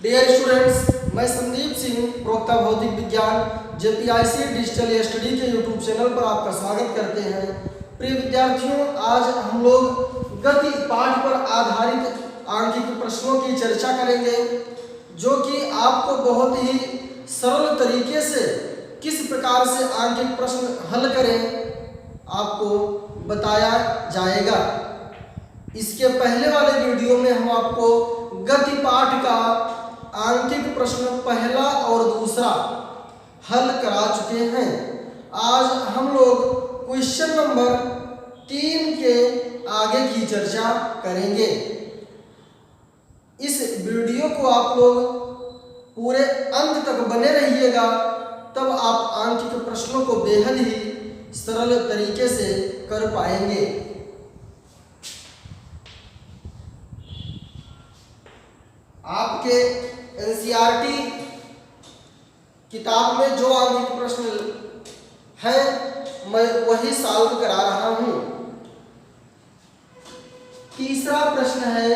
Dear students, मैं संदीप सिंह, प्रवक्ता भौतिक विज्ञान जेपीआईसी डिजिटल स्टडी के यूट्यूब चैनल पर आपका स्वागत करते हैं। प्रिय विद्यार्थियों, आज हम लोग गति पाठ पर आधारित आंकिक प्रश्नों की चर्चा करेंगे, जो कि आपको बहुत ही सरल तरीके से किस प्रकार से आंकिक प्रश्न हल करें आपको बताया जाएगा। इसके पहले वाले वीडियो में हम आपको गति पाठ का आंकिक प्रश्न पहला और दूसरा हल करा चुके हैं। आज हम लोग क्वेश्चन नंबर 3 के आगे की चर्चा करेंगे। इस वीडियो को आप लोग पूरे अंत तक बने रहिएगा, तब आप आंकिक प्रश्नों को बेहद ही सरल तरीके से कर पाएंगे। आपके एनसीईआरटी किताब में जो आंकिक प्रश्न है मैं वही सॉल्व करा रहा हूं। तीसरा प्रश्न है,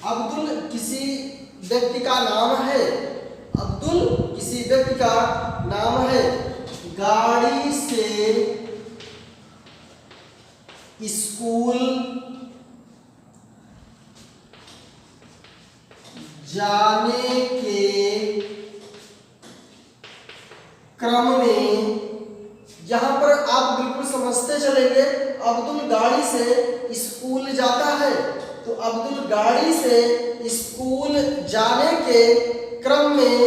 अब्दुल किसी व्यक्ति का नाम है। अब्दुल किसी व्यक्ति का नाम है। गाड़ी से स्कूल जाने के क्रम में, यहां पर आप बिल्कुल समझते चलेंगे। अब्दुल गाड़ी से स्कूल जाता है, तो अब्दुल गाड़ी से स्कूल जाने के क्रम में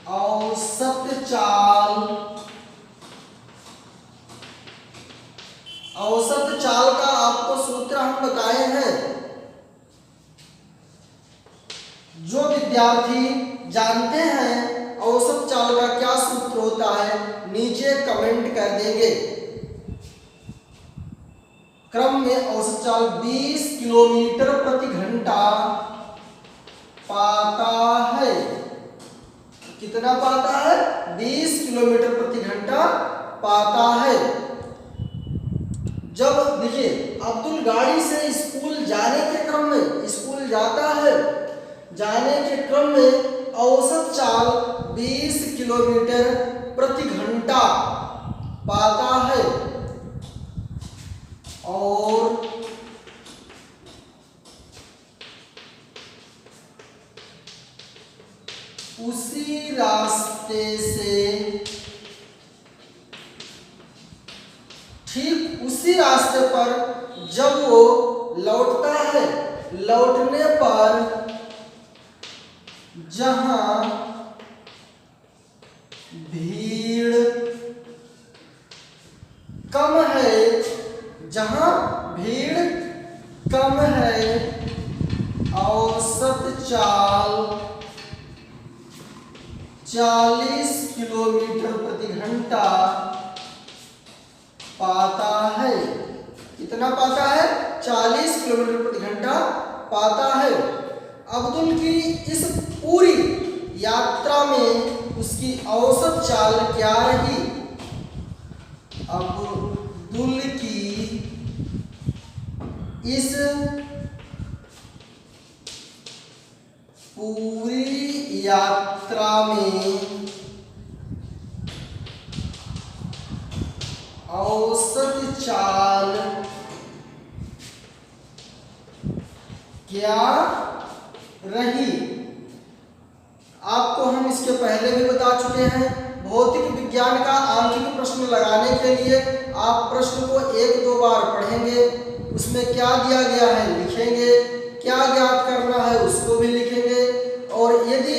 औसत चाल का आपको सूत्र हम बताए हैं। जो विद्यार्थी जानते हैं औसत चाल का क्या सूत्र होता है, नीचे कमेंट कर देंगे। क्रम में औसत चाल 20 किलोमीटर प्रति घंटा पाता है। कितना पाता है? 20 किलोमीटर प्रति घंटा पाता है। जब देखिए, अब्दुल गाड़ी से स्कूल जाने के क्रम में, स्कूल जाता है, जाने के क्रम में औसत चाल 20 किलोमीटर प्रति घंटा पाता है और उसी रास्ते से, ठीक उसी रास्ते पर जब वो लौटता है, लौटने पर जहां भीड़ कम है, जहां भीड़ कम है, औसत चाल 40 किलोमीटर प्रति घंटा पाता है। कितना पाता है? 40 किलोमीटर प्रति घंटा पाता है। अब्दुल की इस पूरी यात्रा में उसकी औसत चाल क्या रही? अब्दुल की इस पूरी यात्रा में औसत चाल क्या रही? आपको हम इसके पहले भी बता चुके हैं। भौतिक विज्ञान का आंकिक प्रश्न लगाने के लिए आप प्रश्न को 1-2 बार पढ़ेंगे, उसमें क्या दिया गया है लिखेंगे, क्या ज्ञात करना है उसको भी लिखेंगे, और यदि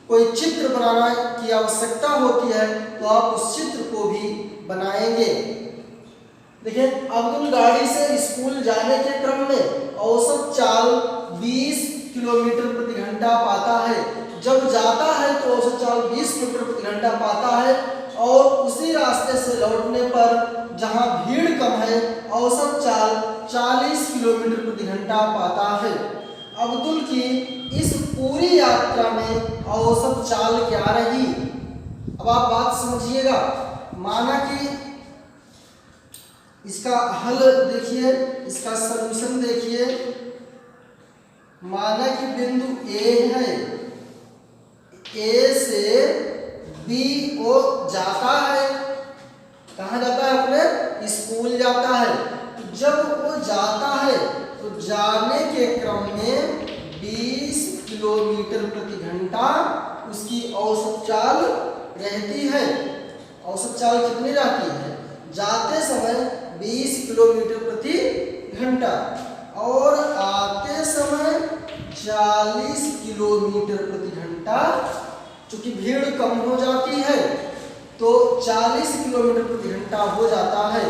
कोई चित्र बनाना की आवश्यकता होती है तो आप उस चित्र को भी बनाएंगे। देखिए, अब्दुल गाड़ी से स्कूल जाने के क्रम में औसत चाल 20 किलोमीटर प्रति घंटा पाता है। जब जाता है तो औसत चाल 20 किलोमीटर प्रति घंटा पाता है और उसी रास्ते से लौटने पर जहां भीड़ कम है, औसत चाल 40 किलोमीटर प्रति घंटा पाता है। अब्दुल की इस पूरी यात्रा में औसत चाल क्या रही? अब आप बात समझिएगा। माना कि इसका हल देखिए, इसका सलूशन देखिए। माना कि बिंदु ए है, ए से बी वो जाता है, कहाँ जाता है? अपने स्कूल जाता है। तो जब वो जाता है तो जाने के क्रम में 20 किलोमीटर प्रति घंटा उसकी औसत चाल रहती है। औसत चाल कितनी रहती है? जाते समय 20 किलोमीटर प्रति घंटा और आते समय 40 किलोमीटर प्रति घंटा। चूंकि भीड़ कम हो जाती है तो 40 किलोमीटर प्रति घंटा हो जाता है।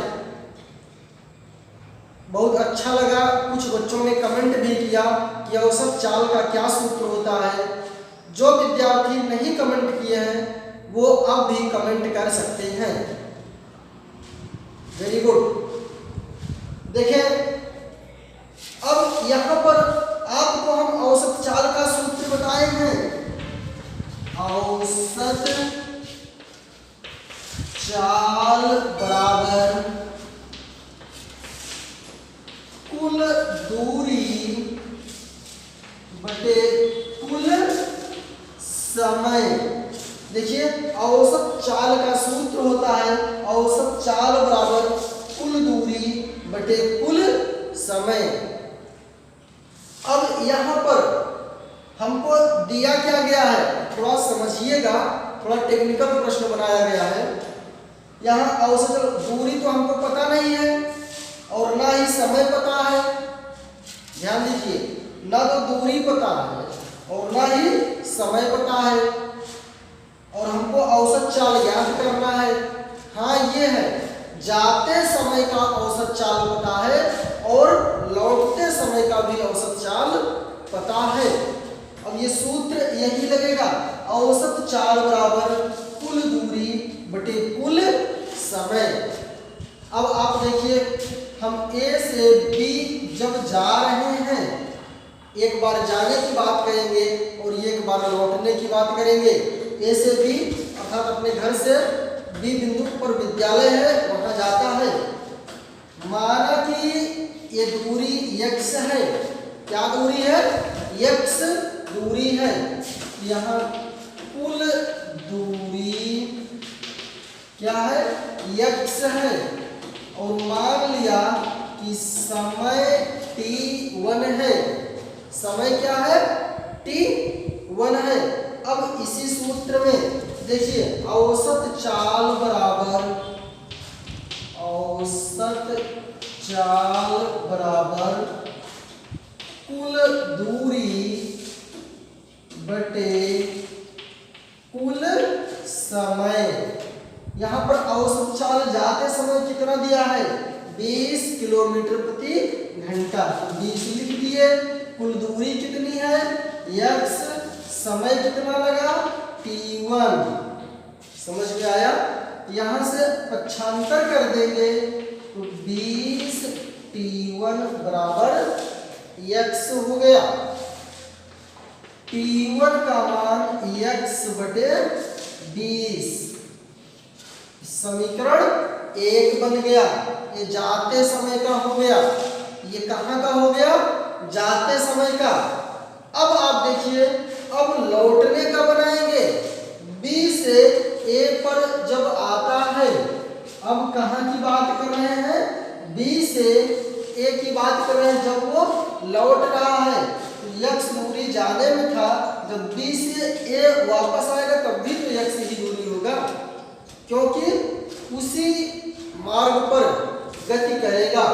बहुत अच्छा लगा। कुछ बच्चों ने कमेंट भी किया कि औसत चाल का क्या सूत्र होता है। जो विद्यार्थी नहीं कमेंट किए हैं वो अब भी कमेंट कर सकते हैं। Very good. देखिए, अब यहाँ पर आपको हम औसत चाल का सूत्र बताए हैं। औसत चाल बराबर कुल दूरी बटे कुल समय। देखिए, औसत चाल का सूत्र होता है औसत चाल बराबर कुल दूरी बटे कुल समय। अब यहाँ पर हमको दिया क्या गया है, थोड़ा समझिएगा, थोड़ा टेक्निकल प्रश्न बनाया गया है। यहाँ औसत दूरी तो हमको पता नहीं है और ना ही समय पता है। ध्यान दीजिए, ना तो दूरी पता है और ना ही समय पता है और हमको औसत चाल ज्ञात करना है। हाँ, ये है, जाते समय का औसत चाल पता है और लौटते समय का भी औसत चाल पता है। अब ये सूत्र यही लगेगा, औसत चाल बराबर कुल दूरी बटे कुल समय। अब आप देखिए, हम ए से बी जब जा रहे हैं, एक बार जाने की बात करेंगे और एक बार लौटने की बात करेंगे। ए से बी अर्थात अपने घर से बी बिंदु पर विद्यालय है, वहां जाता है। माना कि ये दूरी x है। क्या दूरी है? x दूरी है। यहाँ कुल दूरी क्या है? x है। और मान लिया कि समय t1 है। समय क्या है? t1 है। अब इसी सूत्र में देखिए, औसत चाल बराबर कुल दूरी बटे कुल समय। यहाँ पर औसत चाल जाते समय कितना दिया है? 20 किलोमीटर प्रति घंटा। 20 लिख दिए। कुल दूरी कितनी है? x। समय कितना लगा? t1। समझ में आया? यहाँ से पक्षांतर कर देंगे तो 20 t1 बराबर x हो गया। t1 का मान x बटे 20। समीकरण 1 बन गया। ये जाते समय का हो गया। ये कहाँ का हो गया? जाते समय का। अब आप देखिए, अब लौटने का बनाएंगे। B से A पर जब आता है, अब कहाँ की बात कर रहे हैं? B से A की बात कर रहे हैं जब वो लौट रहा है। तो x दूरी जाने में था, जब B से A वापस आएगा तब भी तो x ही दूरी होगा, क्योंकि उसी मार्ग पर गति करेगा।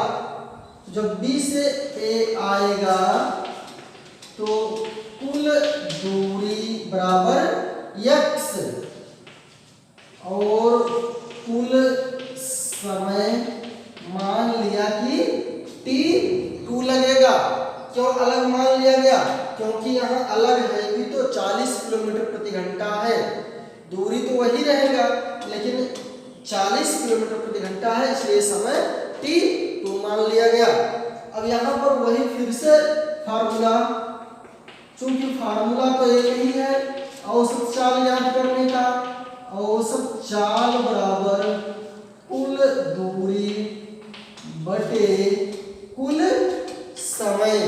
जब B से A आएगा तो कुल दूरी बराबर x और कुल समय मान लिया कि t2 लगेगा। क्यों अलग मान लिया गया? क्योंकि यहाँ अलग है भी तो 40 किलोमीटर प्रति घंटा है। दूरी तो वही रहेगा लेकिन 40 किलोमीटर प्रति घंटा है, इसलिए समय t2 मान लिया गया। अब यहाँ पर वही फिर से फार्मूला, चूंकि फार्मूला तो एक ही है औसत चाल याद करने का। औसत चाल बराबर कुल दूरी बटे कुल समय।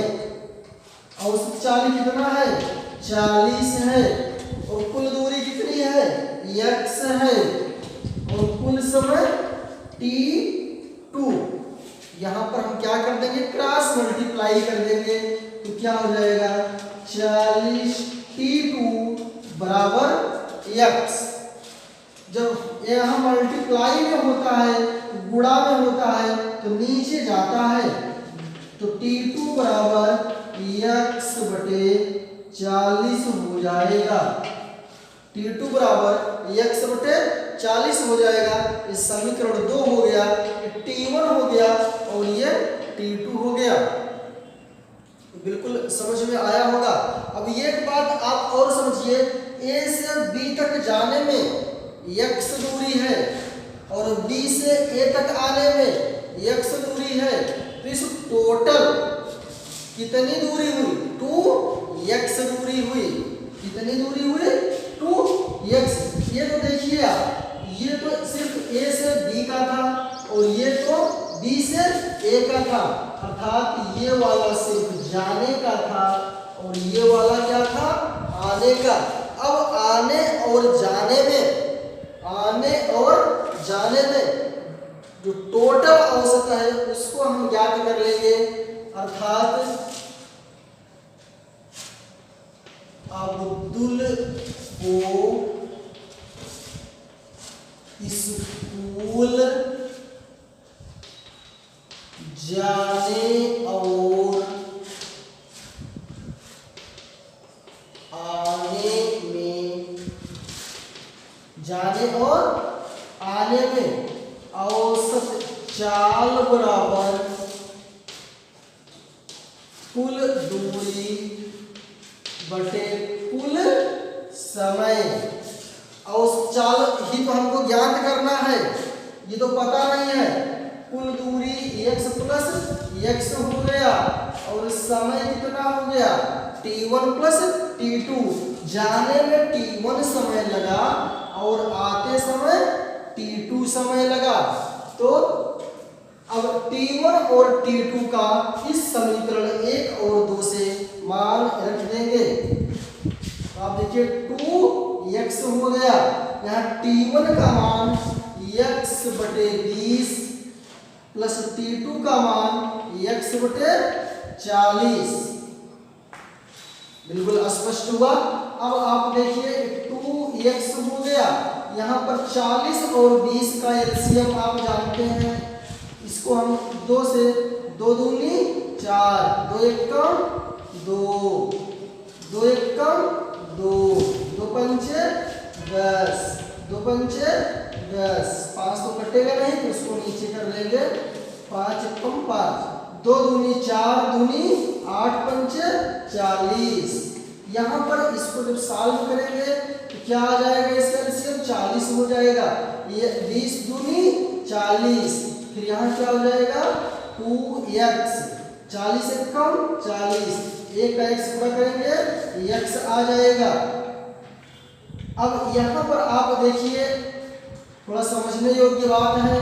औसत चाल कितना है 40 है और कुल दूरी कितनी है x है और कुल समय t2। यहां पर हम क्या कर देंगे क्रॉस मल्टीप्लाई कर देंगे तो क्या हो जाएगा 40 t2 बराबर x। जब यह मल्टीप्लाई में होता है गुणा में होता है तो नीचे जाता है तो t2 बराबर x बटे 40 हो जाएगा। t2 बराबर x बटे 40 हो जाएगा। इस समीकरण 2 हो गया, t1 हो गया और ये t2 हो गया। बिल्कुल समझ में आया होगा। अब एक बात आप और समझिए, a से b तक जाने में x दूरी है और b से a तक आने में x दूरी है, तो इस टोटल कितनी दूरी हुई 2x दूरी हुई। कितनी दूरी हुई 2x। ये तो देखिए आप, ये तो सिर्फ a से b का था और ये तो b से a का था, अर्थात ये वाला सिर्फ जाने का था और ये वाला क्या था आने का। अब आने और जाने में जो टोटल औसत है उसको हम ज्ञात कर लेंगे, अर्थात अब्दुल को स्कूल जाने और आने में औसत चाल बराबर कुल दूरी बटे कुल समय। औसत चाल ही तो हमको ज्ञात करना है, ये तो पता नहीं है। कुल दूरी x प्लस x हो गया और समय कितना हो गया t1 प्लस t2। जाने में t1 समय लगा और आते समय t2 समय लगा, तो अब t1 और t2 का इस समीकरण 1 और 2 से मान रख देंगे। तो आप देखिए 2x हो गया, यहाँ t1 का मान x बटे 20 प्लस t2 का मान x बटे 40। बिल्कुल स्पष्ट हुआ। अब आप देखिए 2x हो गया, यहाँ पर 40 और 20 का एलसीएम आप जानते हैं, इसको हम 2 से 2 दूनी 4, 2 एक कम 2, 2 एक कम 2, 2 पंचे 10, 2 पंचे 10, 5 तो कटेगा नहीं तो इसको नीचे कर लेंगे, 5 एक कम 5, 2 दूनी 4 दूनी 8 पंचे 40। यहाँ पर इसको जब सॉल्व करेंगे तो क्या आ जाएगा इसका एलसीएम 40 हो जाएगा। ये 20 दूनी 40, फिर यहाँ क्या हो जाएगा 2x, 40 एक कम 40, एक का x पूरा करेंगे x आ जाएगा। अब यहाँ पर आप देखिए थोड़ा समझने योग्य बात है,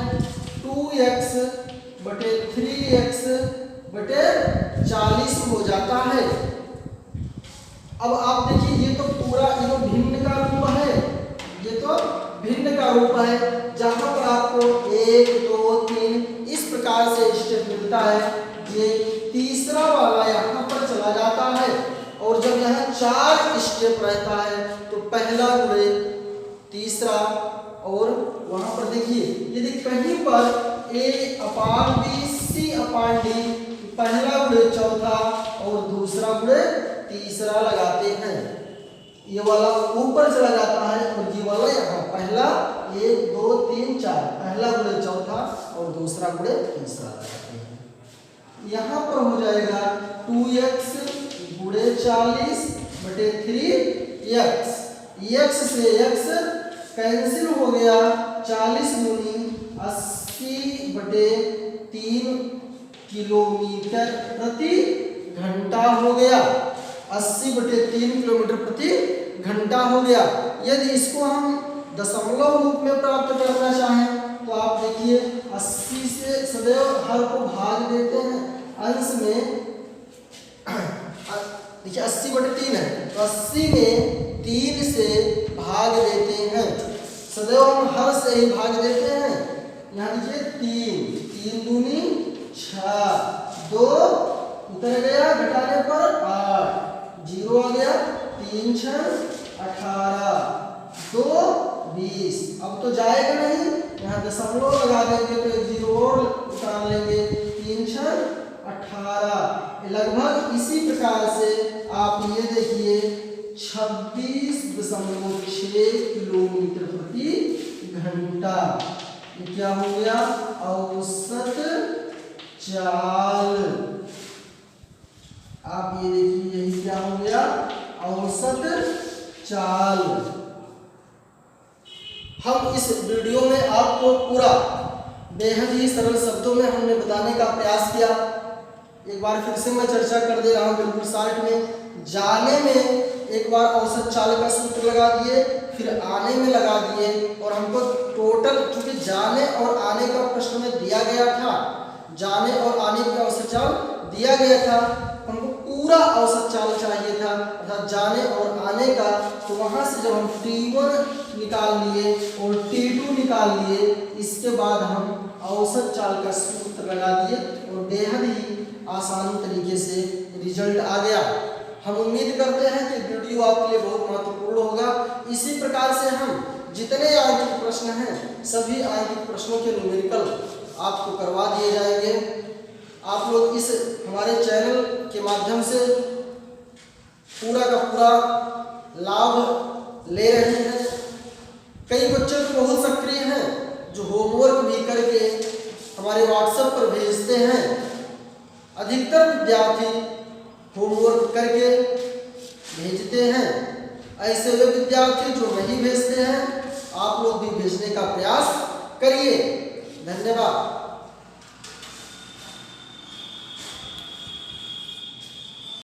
2x बटे 3x बटे 40 हो जाता है। अब आप देखिए ये तो पूरा ये तो भिन्न का रूप है, ये तो भिन्न का रूप है, जहां पर आपको 1 2 3 इस प्रकार से स्टेप मिलता है। ये तीसरा वाला यहाँ पर चला जाता है और जब यहाँ 4 स्टेप रहता है तो पहला गुणे तीसरा, और वहां पर देखिए यदि कहीं पर a/b c/d पहला गुणे चौथा और दूसरा गुणे तीसरा लगाते हैं, ये वाला ऊपर चला जाता है और ये वाला यहाँ पहला 1 2 3 4 पहला गुणे चौथा और दूसरा गुणे तीसरा लगाते हैं। यहाँ पर हो जाएगा 2x गुणे 40 बटे 3x, x से x कैंसिल हो गया, 40 दूनी 80 बटे 3 किलोमीटर प्रति घंटा हो गया, 80 बटे 3 किलोमीटर प्रति घंटा हो गया। यदि इसको हम दशमलव रूप में प्राप्त करना चाहें तो आप देखिए 80 से सदैव हर को भाग देते हैं, अंश में देखिए 80/3 है तो 80 में 3 से भाग देते हैं, सदैव हम हर से ही भाग देते हैं। यहाँ देखिए 3 दूनी 6, 2 उतर गया घटाने पर 8, 0 आ गया, 3 6 18, 2 20। अब तो जाएगा नहीं, यहाँ दशमलव लगा देंगे तो 1 0 और उतार लेंगे, 3 6 18। लगभग इसी प्रकार से आप ये देखिए 26.6 किलोमीटर प्रति घंटा, ये क्या हो गया, औसत चाल। आप ये देखिए यही क्या हो गया, औसत चाल। हम इस वीडियो में आपको पूरा बेहद ही सरल शब्दों में हमने बताने का प्रयास किया। एक बार फिर से मैं चर्चा कर दे रहा हूँ बिल्कुल शॉर्ट में। जाने में एक बार औसत चाल का सूत्र लगा दिए, फिर आने में लगा दिए, और हमको टोटल, क्योंकि जाने और आने का प्रश्न में दिया गया था, जाने और आने की औसत चाल दिया गया था, हमको पूरा औसत चाल चाहिए था अर्थात जाने और आने का। तो वहां से जब हम T1 निकाल लिए और T2 निकाल लिए, इसके बाद हम औसत चाल का सूत्र लगा दिए और बेहद ही आसानी तरीके से रिजल्ट आ गया। हम उम्मीद करते हैं कि वीडियो आपके लिए बहुत महत्वपूर्ण होगा। इसी प्रकार से हम जितने आंकिक प्रश्न हैं सभी आंकिक प्रश्नों के न्यूमेरिकल आपको करवा दिए जाएंगे। आप लोग इस हमारे चैनल के माध्यम से पूरा का पूरा लाभ ले रहे हैं। कई बच्चे तो बहुत सक्रिय हैं जो होमवर्क भी करके हमारे व्हाट्सएप पर भेजते हैं। अधिकतर विद्यार्थी होमवर्क करके भेजते हैं। ऐसे वे विद्यार्थी जो